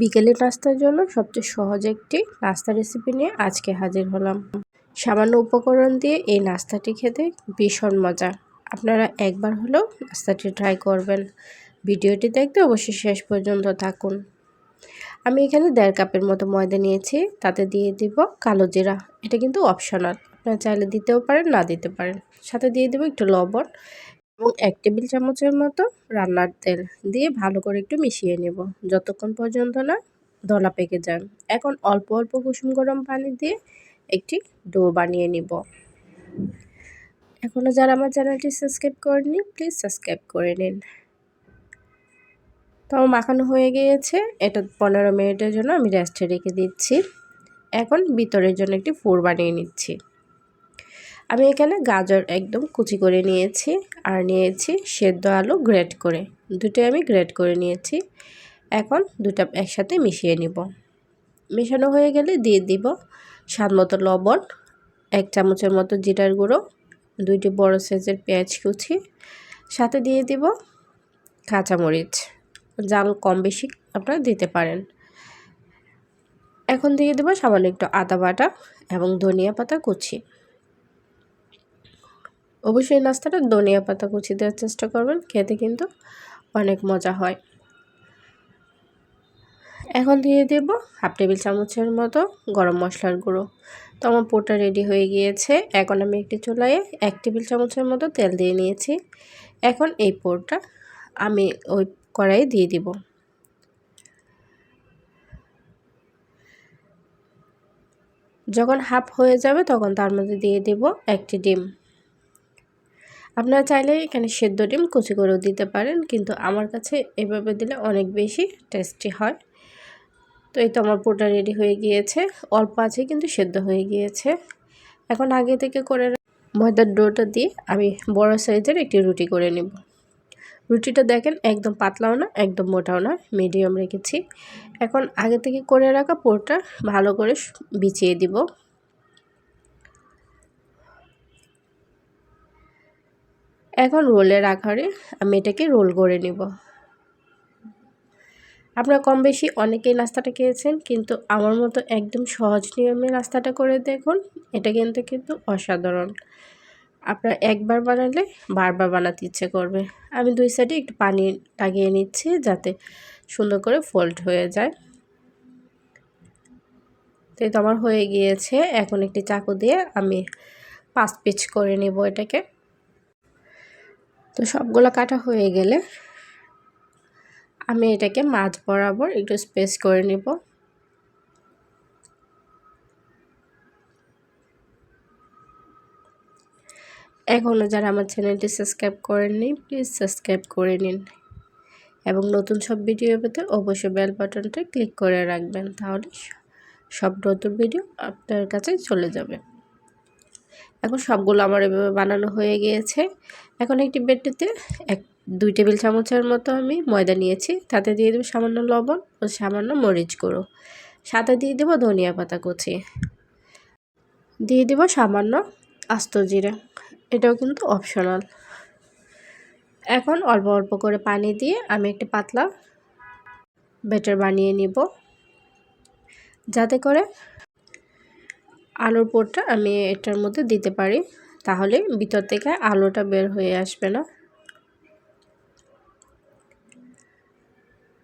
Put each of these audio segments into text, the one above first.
বিকেলের নাস্তার জন্য সবচেয়ে সহজ একটি নাস্তা রেসিপি নিয়ে আজকে হাজির হলাম। সামান্য উপকরণ দিয়ে এই নাস্তাটি খেতে ভীষণ মজা। আপনারা একবার হলেও নাস্তাটি ট্রাই করবেন। ভিডিওটি দেখতে অবশ্যই শেষ পর্যন্ত থাকুন। আমি এখানে 1.5 কাপের মতো ময়দা নিয়েছি, তাতে দিয়ে দিব কালো জিরা। এটা কিন্তু অপশনাল, আপনারা চাইলে দিতেও পারেন, না দিতে পারেন। সাথে দিয়ে দেব একটু লবণ এবং 1 টেবিল চামচের মতো রান্নার তেল দিয়ে ভালো করে একটু মিশিয়ে নেব, যতক্ষণ পর্যন্ত না দলা পেকে যায়। এখন অল্প অল্প কুসুম গরম পানি দিয়ে একটি ডো বানিয়ে নিব। এখনও যারা আমার চ্যানেলটি সাবস্ক্রাইব করেননি প্লিজ সাবস্ক্রাইব করে নিন। তো মাখানো হয়ে গিয়েছে, এটা 15 মিনিটের জন্য আমি রেস্টে রেখে দিচ্ছি। এখন ভিতরের জন্য একটি পুর বানিয়ে নিচ্ছি। আমি এখানে গাজর একদম কুচি করে নিয়েছি আর নিয়েছি সেদ্ধ আলু গ্রেট করে, দুটোই আমি গ্রেট করে নিয়েছি। এখন দুটো একসাথে মিশিয়ে নিব। মেশানো হয়ে গেলে দিয়ে দিব স্বাদ মতো লবণ, 1 চামচের মতো জিরার গুঁড়ো, 2টি বড় সাইজের পেঁয়াজ কুচি, সাথে দিয়ে দিব কাঁচামরিচ। জাল কম বেশি আপনারা দিতে পারেন। এখন দিয়ে দেব সামান্য একটু আদা বাটা এবং ধনিয়া পাতা কুচি। অবশ্যই নাস্তাটা ধনিয়া পাতা কুচি দেওয়ার চেষ্টা করবেন, খেতে কিন্তু অনেক মজা হয়। এখন দিয়ে দেব 1/2 টেবিল চামচের মতো গরম মশলার গুঁড়ো। তো আমার পুরটা রেডি হয়ে গিয়েছে। এখন আমি একটি চুলায় 1 টেবিল চামচের মতো তেল দিয়ে নিয়েছি। এখন এই পুরটা আমি ওই কড়াইয়ে দিয়ে দিব। যখন হাফ হয়ে যাবে তখন তার মধ্যে দিয়ে দেব একটি ডিম। আপনারা চাইলে এখানে সেদ্ধ ডিম কুচি করেও দিতে পারেন, কিন্তু আমার কাছে এভাবে দিলে অনেক বেশি টেস্টি হয়। তো এই তো আমার পুরটা রেডি হয়ে গিয়েছে, অল্প আছে কিন্তু সেদ্ধ হয়ে গিয়েছে। এখন আগে থেকে করে ময়দার ডোটা দিয়ে আমি বড় সাইজের একটি রুটি করে নেব। রুটিটা দেখেন একদম পাতলাও না একদম মোটাও না, মিডিয়াম রেখেছি। এখন আগে থেকে করে রাখা পুরটা ভালো করে বিছিয়ে দিব। এখন রোলের আকারে আমি এটাকে রোল করে নেব। আপনারা কম বেশি অনেকেই নাস্তাটা খেয়েছেন, কিন্তু আমার মতো একদম সহজ নিয়মে নাস্তাটা করে দেখুন, এটা কিন্তু অসাধারণ। আপনারা একবার বানালে বারবার বানাতে ইচ্ছে করবে। আমি 2 সাইডে একটু পানি লাগিয়ে নিচ্ছি যাতে সুন্দর করে ফোল্ড হয়ে যায়। তো এই তো আমার হয়ে গিয়েছে। এখন একটি চাকু দিয়ে আমি 5 পিচ করে নেব এটাকে। তো সবগুলো কাটা হয়ে গেলে আমি এটাকে মাঝ বরাবর একটু স্পেস করে নেব। এখনও যারা আমার চ্যানেলটি সাবস্ক্রাইব করেননি প্লিজ সাবস্ক্রাইব করে নিন এবং নতুন সব ভিডিও পেতে অবশ্যই বেল বাটনটা ক্লিক করে রাখবেন, তাহলে সব নতুন ভিডিও আপনার কাছে চলে যাবে। এখন সবগুলো আমার এভাবে বানানো হয়ে গিয়েছে। এখন একটি বেটিতে 2 টেবিল চামচের মতো আমি ময়দা নিয়েছি, তাতে দিয়ে দেব সামান্য লবণ ও সামান্য মরিচ গুঁড়ো, সাথে দিয়ে দেব ধনিয়া পাতা কুচি, দিয়ে দেব সামান্য আস্ত জিরে, এটাও কিন্তু অপশনাল। এখন অল্প অল্প করে পানি দিয়ে আমি একটি পাতলা ব্যাটার বানিয়ে নিব, যাতে করে আলুর পুরটা আমি এটার মধ্যে দিতে পারি, তাহলে ভিতর থেকে আলুটা বের হয়ে আসবে না।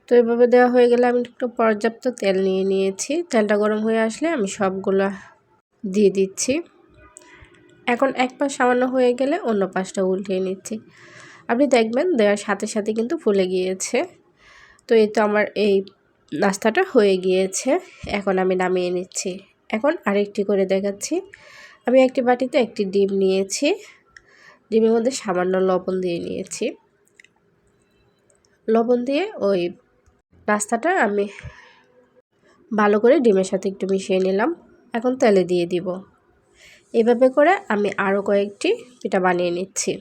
তো এভাবে দেওয়া হয়ে গেলে আমি একটু পর্যাপ্ত তেল নিয়ে নিয়েছি। তেলটা গরম হয়ে আসলে আমি সবগুলা দিয়ে দিচ্ছি। এখন এক পাশ সামান্য হয়ে গেলে অন্য পাশটা উল্টিয়ে নিচ্ছি। আপনি দেখবেন দেওয়ার সাথে সাথে কিন্তু ফুলে গিয়েছে। তো এই তো আমার এই নাস্তাটা হয়ে গিয়েছে। এখন আমি নামিয়ে নিচ্ছি। এখন আরেকটি করে দেখাচ্ছি। আমি একটি বাটিতে একটি ডিম নিয়েছি, ডিমের মধ্যে সামান্য লবণ দিয়ে নিয়েছি। লবণ দিয়ে ওই নাস্তাটা আমি ভালো করে ডিমের সাথে একটু মিশিয়ে নিলাম। এখন তেলে দিয়ে দিব। এভাবে করে আমি আরও কয়েকটি পিঠা বানিয়ে নিচ্ছি।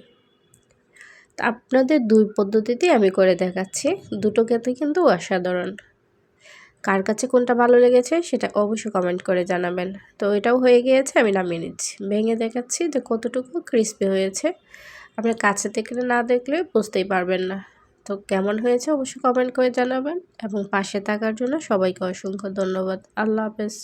তা আপনাদের 2 পদ্ধতিতেই আমি করে দেখাচ্ছি, দুটো খেতে কিন্তু অসাধারণ। কার কাছে কোনটা ভালো লেগেছে সেটা অবশ্যই কমেন্ট করে জানাবেন। তো এটাও হয়ে গিয়েছে, আমি নামিয়ে নিচ্ছি। ভেঙে দেখাচ্ছি যে কতটুকু ক্রিস্পি হয়েছে। আপনি কাছে থেকে না দেখলে বুঝতেই পারবেন না। তো তো কেমন হয়েছে অবশ্যই কমেন্ট করে জানাবেন এবং পাশে থাকার জন্য সবাইকে অসংখ্য ধন্যবাদ। আল্লাহ হাফেজ।